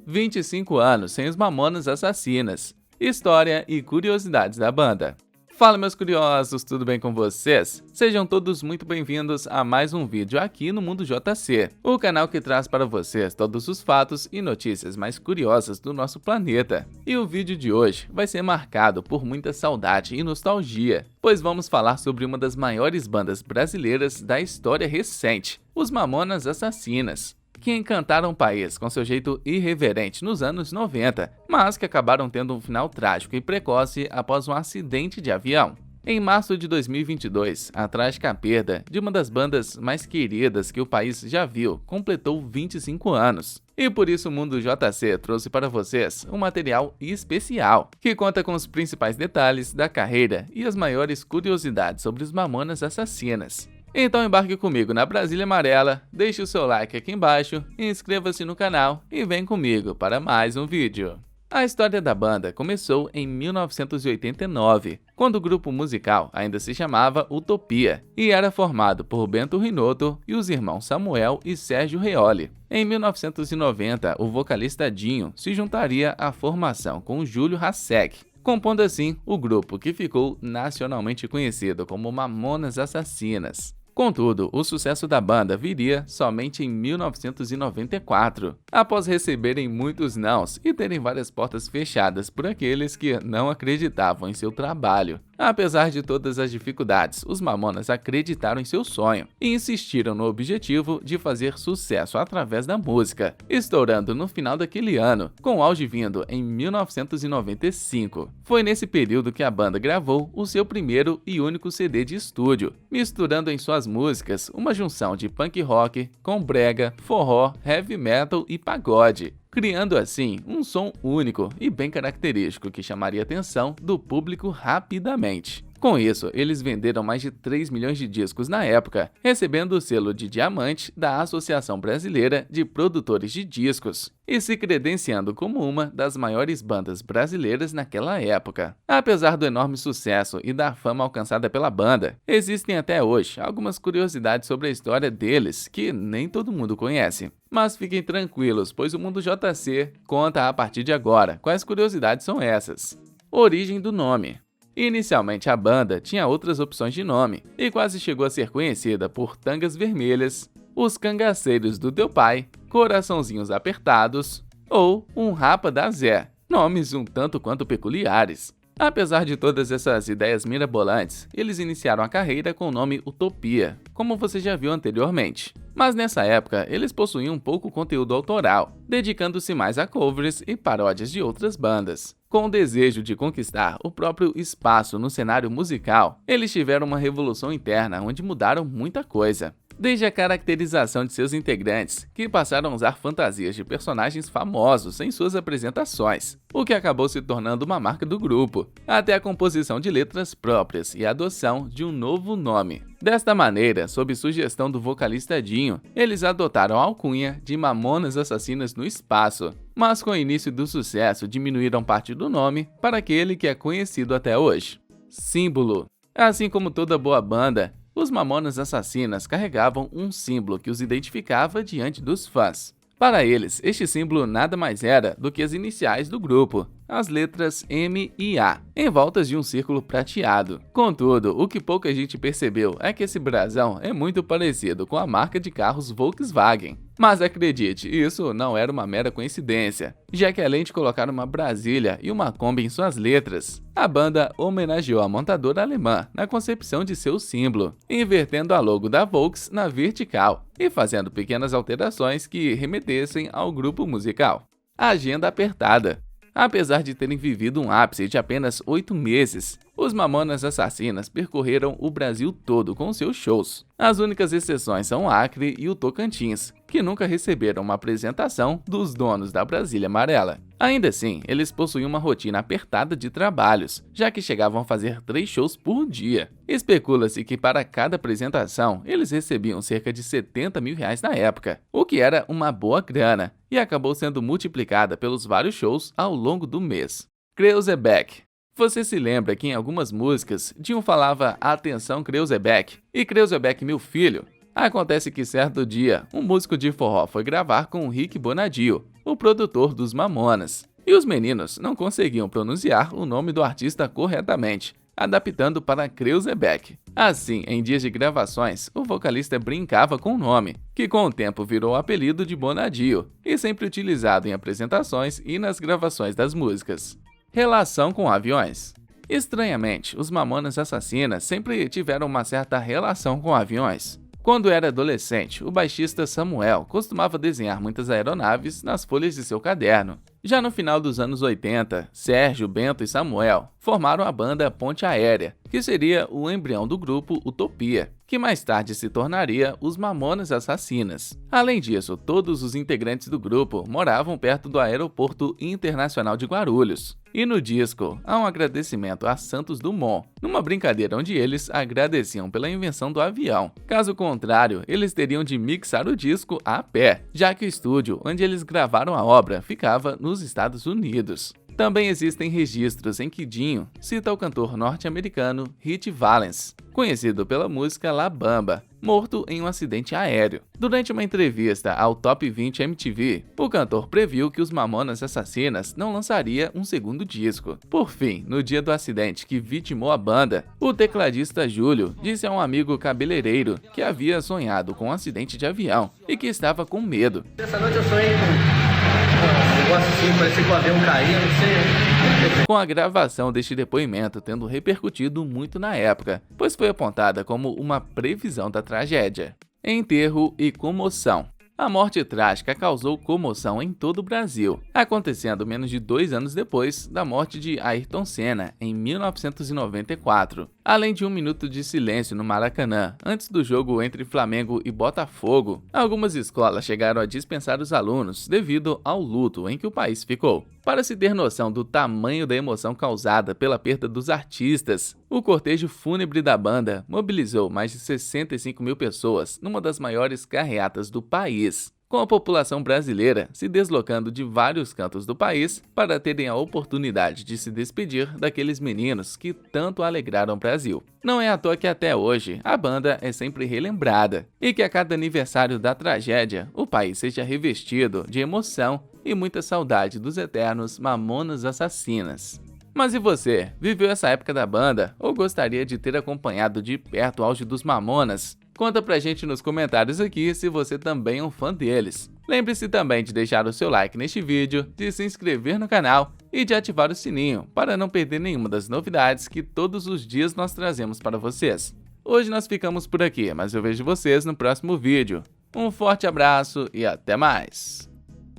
25 anos sem os Mamonas Assassinas. História e curiosidades da banda. Fala, meus curiosos, tudo bem com vocês? Sejam todos muito bem-vindos a mais um vídeo aqui no Mundo JC, o canal que traz para vocês todos os fatos e notícias mais curiosas do nosso planeta. E o vídeo de hoje vai ser marcado por muita saudade e nostalgia, pois vamos falar sobre uma das maiores bandas brasileiras da história recente, os Mamonas Assassinas, que encantaram o país com seu jeito irreverente nos anos 90, mas que acabaram tendo um final trágico e precoce após um acidente de avião. Em março de 2022, a trágica perda de uma das bandas mais queridas que o país já viu completou 25 anos. E por isso o Mundo JC trouxe para vocês um material especial, que conta com os principais detalhes da carreira e as maiores curiosidades sobre os Mamonas Assassinas. Então embarque comigo na Brasília Amarela, deixe o seu like aqui embaixo, inscreva-se no canal e vem comigo para mais um vídeo. A história da banda começou em 1989, quando o grupo musical ainda se chamava Utopia e era formado por Bento Rinotto e os irmãos Samuel e Sérgio Reoli. Em 1990, o vocalista Dinho se juntaria à formação com Júlio Hassek, compondo assim o grupo que ficou nacionalmente conhecido como Mamonas Assassinas. Contudo, o sucesso da banda viria somente em 1994, após receberem muitos nãos e terem várias portas fechadas por aqueles que não acreditavam em seu trabalho. Apesar de todas as dificuldades, os Mamonas acreditaram em seu sonho e insistiram no objetivo de fazer sucesso através da música, estourando no final daquele ano, com o auge vindo em 1995. Foi nesse período que a banda gravou o seu primeiro e único CD de estúdio, misturando em suas músicas uma junção de punk rock com brega, forró, heavy metal e pagode, criando assim um som único e bem característico que chamaria a atenção do público rapidamente. Com isso, eles venderam mais de 3 milhões de discos na época, recebendo o selo de diamante da Associação Brasileira de Produtores de Discos, e se credenciando como uma das maiores bandas brasileiras naquela época. Apesar do enorme sucesso e da fama alcançada pela banda, existem até hoje algumas curiosidades sobre a história deles que nem todo mundo conhece. Mas fiquem tranquilos, pois o Mundo JC conta a partir de agora quais curiosidades são essas. Origem do nome. Inicialmente a banda tinha outras opções de nome e quase chegou a ser conhecida por Tangas Vermelhas, Os Cangaceiros do Teu Pai, Coraçãozinhos Apertados ou Um Rapa da Zé, nomes um tanto quanto peculiares. Apesar de todas essas ideias mirabolantes, eles iniciaram a carreira com o nome Utopia, como você já viu anteriormente. Mas nessa época, eles possuíam pouco conteúdo autoral, dedicando-se mais a covers e paródias de outras bandas. Com o desejo de conquistar o próprio espaço no cenário musical, eles tiveram uma revolução interna onde mudaram muita coisa. Desde a caracterização de seus integrantes, que passaram a usar fantasias de personagens famosos em suas apresentações, o que acabou se tornando uma marca do grupo, até a composição de letras próprias e a adoção de um novo nome. Desta maneira, sob sugestão do vocalista Dinho, eles adotaram a alcunha de Mamonas Assassinas no Espaço, mas com o início do sucesso diminuíram parte do nome para aquele que é conhecido até hoje. Símbolo. Assim como toda boa banda, os Mamonas Assassinas carregavam um símbolo que os identificava diante dos fãs. Para eles, este símbolo nada mais era do que as iniciais do grupo, as letras M e A, em voltas de um círculo prateado. Contudo, o que pouca gente percebeu é que esse brasão é muito parecido com a marca de carros Volkswagen. Mas acredite, isso não era uma mera coincidência, já que além de colocar uma Brasília e uma Kombi em suas letras, a banda homenageou a montadora alemã na concepção de seu símbolo, invertendo a logo da Volks na vertical e fazendo pequenas alterações que remetessem ao grupo musical. Agenda apertada. Apesar de terem vivido um ápice de apenas 8 meses, os Mamonas Assassinas percorreram o Brasil todo com seus shows. As únicas exceções são o Acre e o Tocantins, que nunca receberam uma apresentação dos donos da Brasília Amarela. Ainda assim, eles possuíam uma rotina apertada de trabalhos, já que chegavam a fazer 3 shows por dia. Especula-se que para cada apresentação, eles recebiam cerca de R$70 mil na época, o que era uma boa grana, e acabou sendo multiplicada pelos vários shows ao longo do mês. Kreuzebeck. Você se lembra que em algumas músicas, Dinho falava "Atenção Kreuzebeck" e "Kreuzebeck, meu filho"? Acontece que certo dia, um músico de forró foi gravar com o Rick Bonadio, o produtor dos Mamonas, e os meninos não conseguiam pronunciar o nome do artista corretamente, adaptando para Kreuzebeck. Assim, em dias de gravações, o vocalista brincava com o nome, que com o tempo virou o apelido de Bonadio, e sempre utilizado em apresentações e nas gravações das músicas. Relação com aviões. Estranhamente, os Mamonas Assassinas sempre tiveram uma certa relação com aviões. Quando era adolescente, o baixista Samuel costumava desenhar muitas aeronaves nas folhas de seu caderno. Já no final dos anos 80, Sérgio, Bento e Samuel formaram a banda Ponte Aérea, que seria o embrião do grupo Utopia, que mais tarde se tornaria os Mamonas Assassinas. Além disso, todos os integrantes do grupo moravam perto do Aeroporto Internacional de Guarulhos. E no disco, há um agradecimento a Santos Dumont, numa brincadeira onde eles agradeciam pela invenção do avião. Caso contrário, eles teriam de mixar o disco a pé, já que o estúdio onde eles gravaram a obra ficava nos Estados Unidos. Também existem registros em que Dinho cita o cantor norte-americano Ritchie Valens, conhecido pela música La Bamba, morto em um acidente aéreo. Durante uma entrevista ao Top 20 MTV, o cantor previu que os Mamonas Assassinas não lançaria um segundo disco. Por fim, no dia do acidente que vitimou a banda, o tecladista Júlio disse a um amigo cabeleireiro que havia sonhado com um acidente de avião e que estava com medo. Essa noite eu sonhei com um negócio assim, parecia que o avião caía, não sei. Com a gravação deste depoimento tendo repercutido muito na época, pois foi apontada como uma previsão da tragédia. Enterro e comoção. A morte trágica causou comoção em todo o Brasil, acontecendo menos de 2 anos depois da morte de Ayrton Senna, em 1994. Além de 1 minuto de silêncio no Maracanã, antes do jogo entre Flamengo e Botafogo, algumas escolas chegaram a dispensar os alunos devido ao luto em que o país ficou. Para se ter noção do tamanho da emoção causada pela perda dos artistas, o cortejo fúnebre da banda mobilizou mais de 65 mil pessoas numa das maiores carreatas do país, com a população brasileira se deslocando de vários cantos do país para terem a oportunidade de se despedir daqueles meninos que tanto alegraram o Brasil. Não é à toa que até hoje a banda é sempre relembrada e que a cada aniversário da tragédia o país seja revestido de emoção e muita saudade dos eternos Mamonas Assassinas. Mas e você? Viveu essa época da banda ou gostaria de ter acompanhado de perto o auge dos Mamonas? Conta pra gente nos comentários aqui se você também é um fã deles. Lembre-se também de deixar o seu like neste vídeo, de se inscrever no canal e de ativar o sininho para não perder nenhuma das novidades que todos os dias nós trazemos para vocês. Hoje nós ficamos por aqui, mas eu vejo vocês no próximo vídeo. Um forte abraço e até mais!